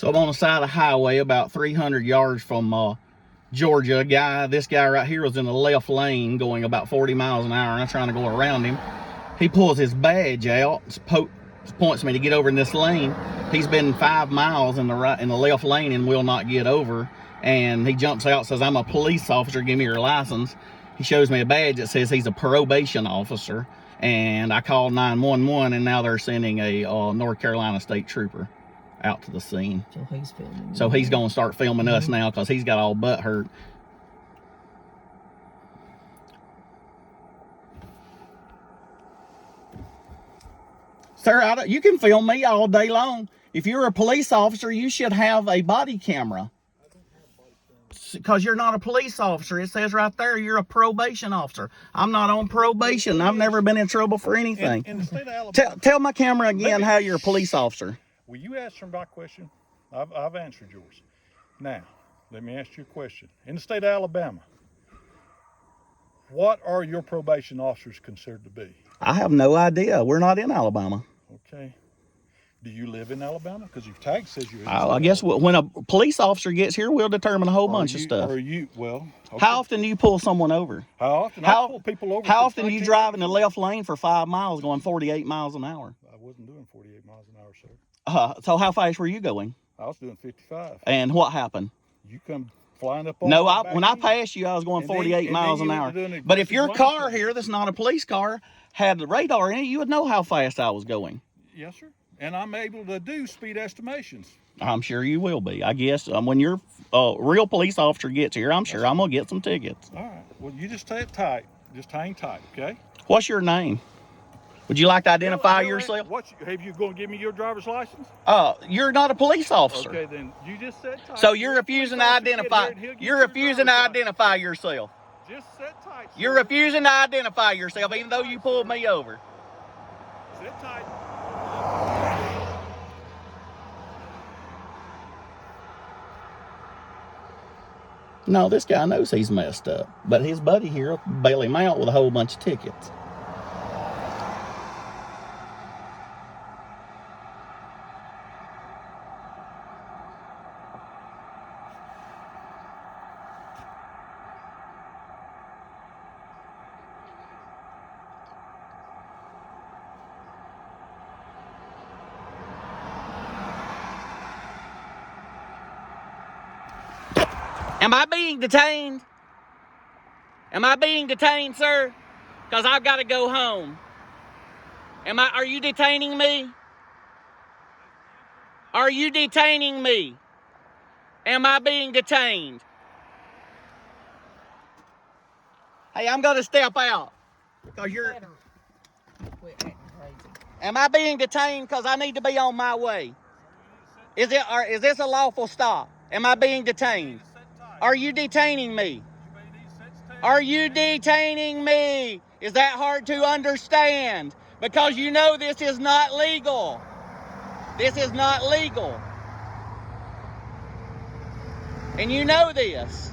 So I'm on the side of the highway about 300 yards from Georgia. This guy right here was in the left lane going about 40 miles an hour, and I'm trying to go around him. He pulls his badge out, points me to get over in this lane. He's been 5 miles in the left lane and will not get over. And he jumps out, says, "I'm a police officer, give me your license." He shows me a badge that says he's a probation officer. And I called 911, and now they're sending a North Carolina state trooper out to the scene. So he's filming. So he's going to start filming us now because he's got all butt hurt. Sir, you can film me all day long. If you're a police officer, you should have a body camera. Because you're not a police officer. It says right there you're a probation officer. I'm not on probation. I've never been in trouble for anything. In the state of Alabama, tell my camera again how you're a police officer. Well, you answered my question. I've answered yours. Now, let me ask you a question. In the state of Alabama, what are your probation officers considered to be? I have no idea. We're not in Alabama. Okay. Do you live in Alabama? Because your tag says you're in I guess when a police officer gets here, we'll determine a whole bunch of stuff. Okay. How often do you pull someone over? How often? I pull people over. How often do you drive in the left lane for 5 miles going 48 miles an hour? I wasn't doing 48 miles an hour, sir. So how fast were you going? I was doing 55. And what happened? You come flying up on No, when I passed you, I was going 48 miles an hour. But if your car here that's not a police car had the radar in it, you would know how fast I was going. Yes, sir. And I'm able to do speed estimations. I'm sure you will be. I guess when your real police officer gets here, I'm sure I'm going to get some tickets. All right. Well, you just stay tight. Just hang tight, okay? What's your name? Would you like to identify yourself? Have you going to give me your driver's license? You're not a police officer. Okay, then you just sit tight. So you're refusing to identify. You're refusing to identify yourself. Just sit tight. Sir. You're refusing to identify yourself, even though you pulled me over. Sit tight. No, this guy knows he's messed up, but his buddy here will bail him out with a whole bunch of tickets. Am I being detained? Am I being detained, sir? Because I've got to go home. Are you detaining me? Are you detaining me? Am I being detained? Hey, I'm going to step out. Because you're... Quit acting crazy. Am I being detained because I need to be on my way? Is this a lawful stop? Am I being detained? Are you detaining me? Are you detaining me? Is that hard to understand? Because you know this is not legal. This is not legal. And you know this.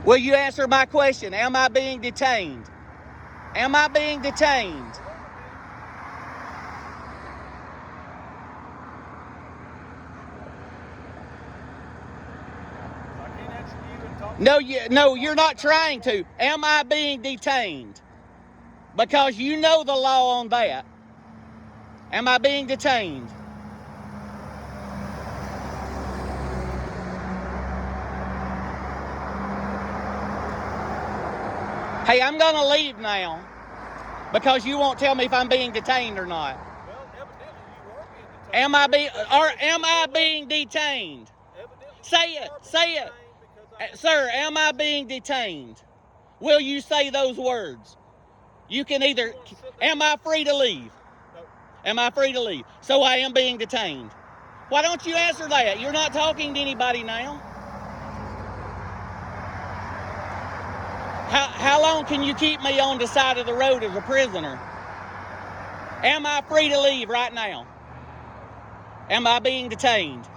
Will you answer my question? Am I being detained? Am I being detained? No, you're not trying to. Am I being detained? Because you know the law on that. Am I being detained? Hey, I'm going to leave now because you won't tell me if I'm being detained or not. Well, evidently you are being detained. Am I being detained? Say it. Sir, am I being detained? Will you say those words? You can either, am I free to leave? No. Am I free to leave? So I am being detained. Why don't you answer that? You're not talking to anybody now. How long can you keep me on the side of the road as a prisoner? Am I free to leave right now? Am I being detained?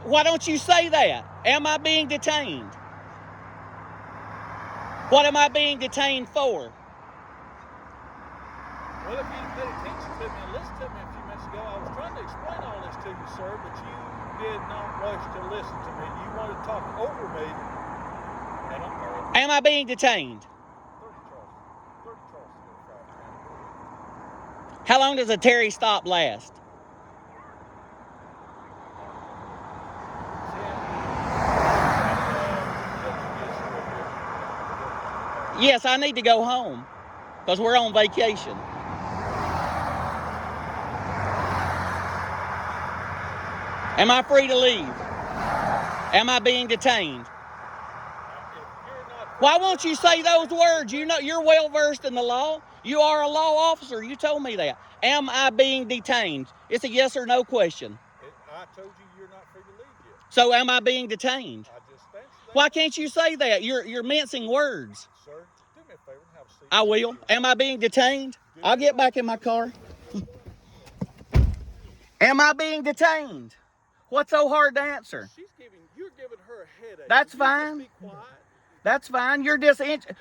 Why don't you say that? Am I being detained? What am I being detained for? Well, if you paid attention to me and listened to me a few minutes ago, I was trying to explain all this to you, sir, but you did not wish to listen to me. You wanted to talk over me. And Am I being detained? 30 Charles. How long does a Terry stop last? Yes, I need to go home because we're on vacation. Am I free to leave? Am I being detained? Why won't you say those words? You know, you're well versed in the law. You are a law officer. You told me that. Am I being detained? It's a yes or no question. I told you you're not free to leave yet. So am I being detained? I just answered that. Why can't you say that? You're mincing words. Sir, do me a favor and have a seat. I will. Am I being detained? I'll get back in my car. Am I being detained? What's so hard to answer? You're giving her a headache. That's Can you fine. just be quiet? That's fine. You're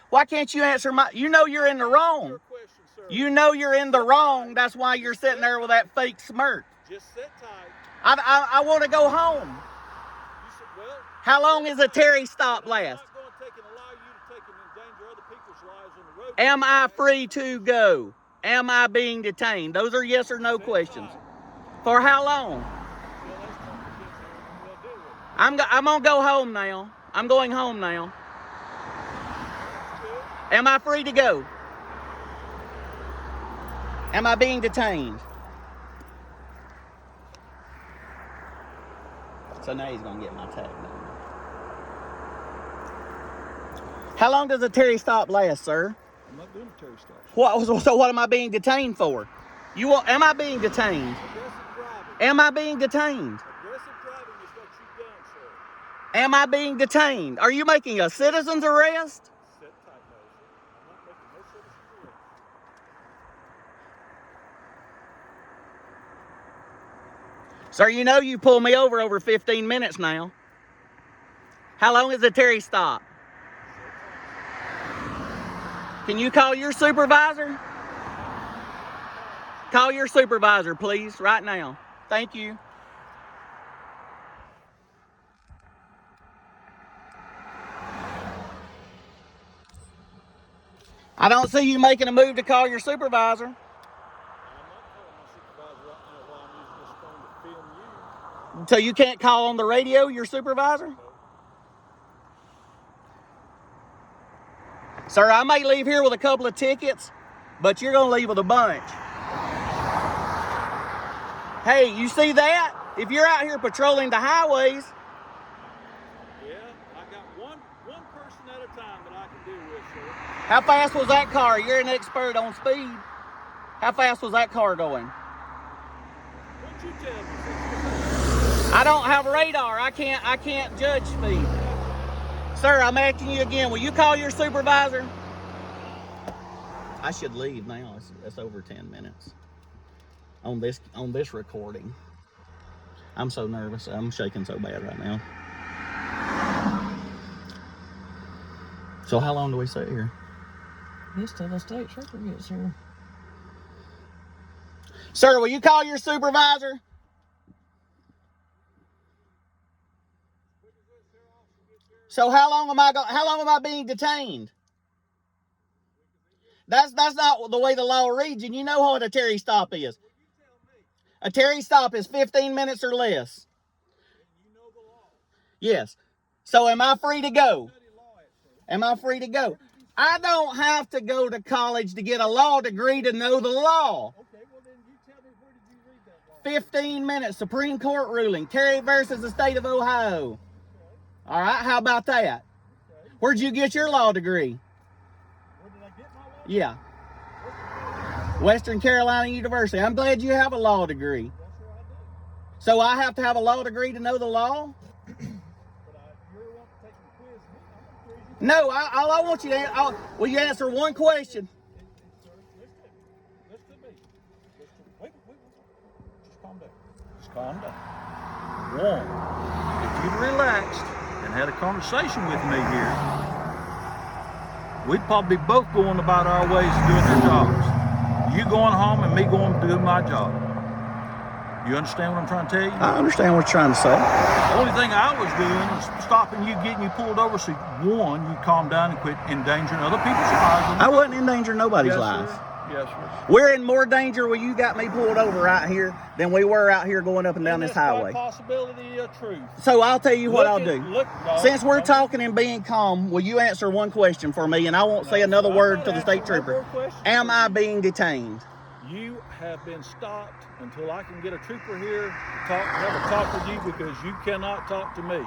why can't you answer my? You know you're in the wrong. Your question, sir. You know you're in the wrong. That's why you're sitting there with that fake smirk. Just sit tight. I want to go home. You said, well, How long is a Terry stop last? I'm not going to take and allow you to take and endanger other people's lives on the road. Am I free to go? Am I being detained? Those are yes or no questions. For how long? I'm gonna go home now. I'm going home now. Am I free to go? Am I being detained? So now he's gonna get my tag number. How long does a Terry stop last, sir? I'm not doing a Terry stop. So what am I being detained for? Am I being detained? Aggressive driving. Am I being detained? Aggressive driving is what you've done, sir. Am I being detained? Are you making a citizen's arrest? Sit tight, Moses. I'm not making no citizen's arrest. Sir, you know you pulled me over 15 minutes now. How long is the Terry stop? Can you call your supervisor? Call your supervisor, please, right now. Thank you. I don't see you making a move to call your supervisor. I'm not calling my supervisor right now while I'm using this phone to film you. So you can't call on the radio your supervisor? Sir, I may leave here with a couple of tickets, but you're going to leave with a bunch. Hey, you see that? If you're out here patrolling the highways. Yeah, I got one person at a time that I can deal with, sir. How fast was that car? You're an expert on speed. How fast was that car going? What'd you tell me? I don't have radar. I can't judge speed. Sir, I'm asking you again. Will you call your supervisor? I should leave now. It's over 10 minutes on this recording. I'm so nervous. I'm shaking so bad right now. So how long do we sit here? This till the state trooper gets here. Sir, will you call your supervisor? So how long am I being detained? That's not the way the law reads, and you know what a Terry stop is. A Terry stop is 15 minutes or less. Yes. So am I free to go? Am I free to go? I don't have to go to college to get a law degree to know the law. Okay, well then you tell me, where did you read that law? 15 minutes, Supreme Court ruling, Terry versus the state of Ohio. All right, how about that? Where'd you get your law degree? Where did I get my law? Yeah. Western Carolina University. I'm glad you have a law degree. That's what I do. So I have to have a law degree to know the law? But you're wanting to take the quiz. I'm going to quiz you. No, all I want you to will you answer one question? Sir, listen to me. Wait. Just calm down. Just calm down. One, if you'd relaxed and had a conversation with me here, we'd probably be both going about our ways doing our jobs. You going home and me going to do my job. You understand what I'm trying to tell you? I understand what you're trying to say. The only thing I was doing was stopping you, getting you pulled over, so one, you calm down and quit endangering other people's lives. I wasn't endangering nobody's Yes, life. sir. Yes, sir. We're in more danger when you got me pulled over right here than we were out here going up and down And this that's highway. quite possibility of truth. So I'll tell you what Look I'll at- do. look, no, Since we're no. talking and being calm, will you answer one question for me, and I won't say another I'm word not to the state asking no trooper. more questions. Am I being detained? You have been stopped until I can get a trooper here to have a talk with you, because you cannot talk to me.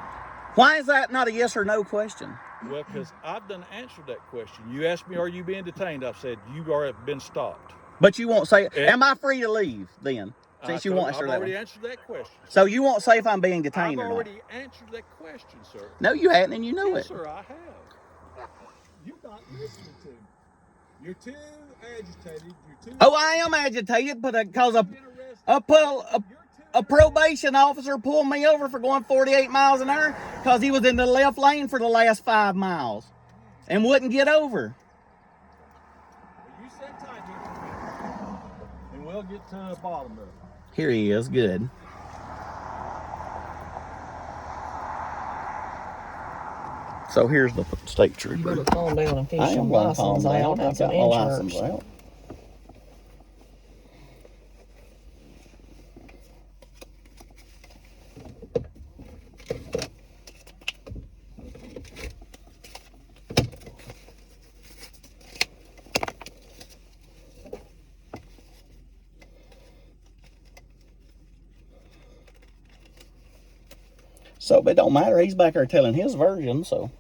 Why is that not a yes or no question? Well, because I've done answered that question. You asked me, are you being detained? I've said, you are been stopped. But you won't say, Yeah. am I free to leave then? Since you won't answer I've that already one. answered that question. So you won't say if I'm being I've detained or not. already answered that question, sir. No, you hadn't, and you know Yes, it. sir, I have. You're not listening to me. You're too agitated. You're too. Oh, I am agitated because You've been arrested. a probation officer pulled me over for going 48 miles an hour because he was in the left lane for the last 5 miles and wouldn't get over. You sit tight here for a minute, and we'll get to the bottom of it. Here he is. Good. So here's the state You trooper. better calm down and fish I your am going to calm license out down. and I've some got my license insurance. out. So, but it don't matter. He's back there telling his version, so.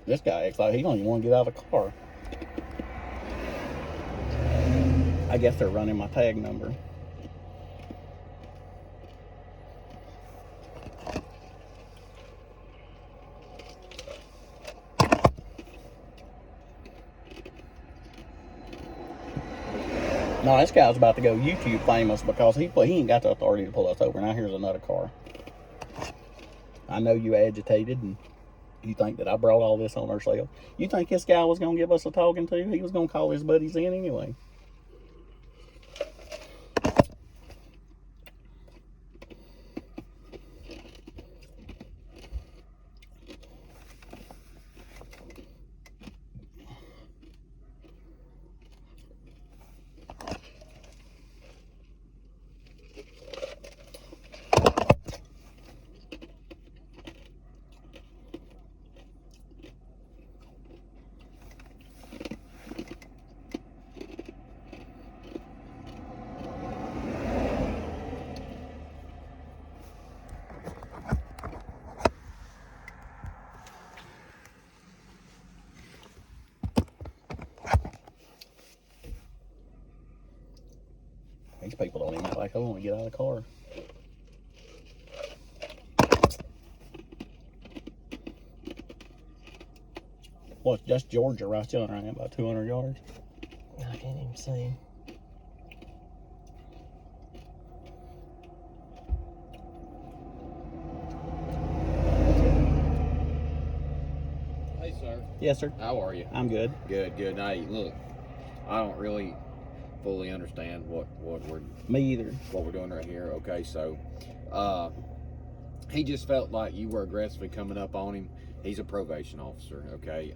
This guy acts like he don't even want to get out of the car. I guess they're running my tag number. No, this guy's about to go YouTube famous because he ain't got the authority to pull us over. Now here's another car. I know you agitated and you think that I brought all this on ourselves. You think this guy was going to give us a talking to? He was going to call his buddies in anyway. These people don't even act like they want to get out of the car. Well, it's just Georgia right still right now, about 200 yards. I can't even see. Hey, sir. Yes, sir. How are you? I'm good. Good, good. Hey, look, I don't really fully understand what Me either. we're doing right here. Okay, so he just felt like you were aggressively coming up on him. He's a probation officer. Okay,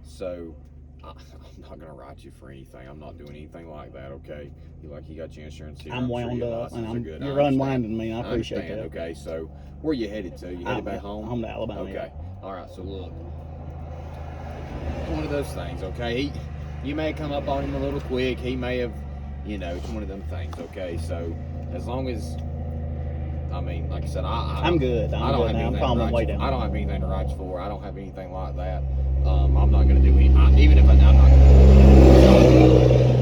so I'm not gonna write you for anything. I'm not doing anything like that. Okay, you got your insurance here. I'm sure wound your up, and license are good. I you're understand. unwinding me. I appreciate understand. that. Okay, so where you headed to? You headed back home? Home to Alabama. Okay. All right. So look, it's one of those things. Okay. You may come up on him a little quick. He may have, it's one of them things. Okay. So as long as, like I said, I'm good. I'm good now. I'm calming way down. I don't have anything to write you for. I don't have anything like that. I'm not going to do any. Even if I'm not going to.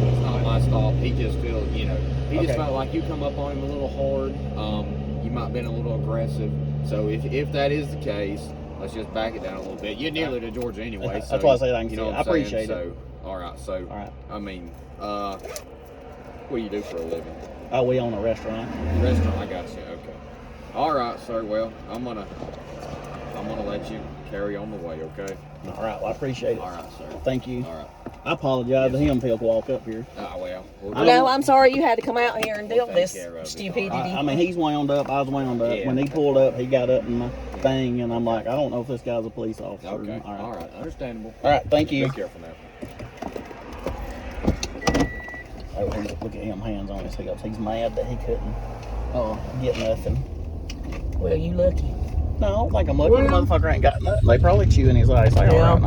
It's not my fault. He just felt, he just felt like you come up on him a little hard. You might have been a little aggressive. So if that is the case, let's just back it down a little bit. You're nearly to Georgia anyway. That's why I said I can you see know it. what I I'm saying? appreciate it. So, all right. I mean, what do you do for a living? Oh, we own a restaurant. Restaurant. I got you. Okay. All right, sir. Well, I'm gonna let you carry on the way. Okay. All right. Well, I appreciate it. All right, sir. Thank you. All right. I apologize to him if he'll walk up here. Well. No, I'm sorry you had to come out here and deal with take this care of it. stupidity. I mean, he's wound up. I was wound up. Yeah. When he pulled up, he got up in my thing, and I'm like, I don't know if this guy's a police officer. Okay. All right. Understandable. All right. Thank you. Be careful now. Oh, look at him, hands on his hips. He's mad that he couldn't get nothing. Well, you lucky. No, I don't think I'm lucky. The motherfucker ain't got nothing. They probably chewing his ice. Like, Yeah. all right,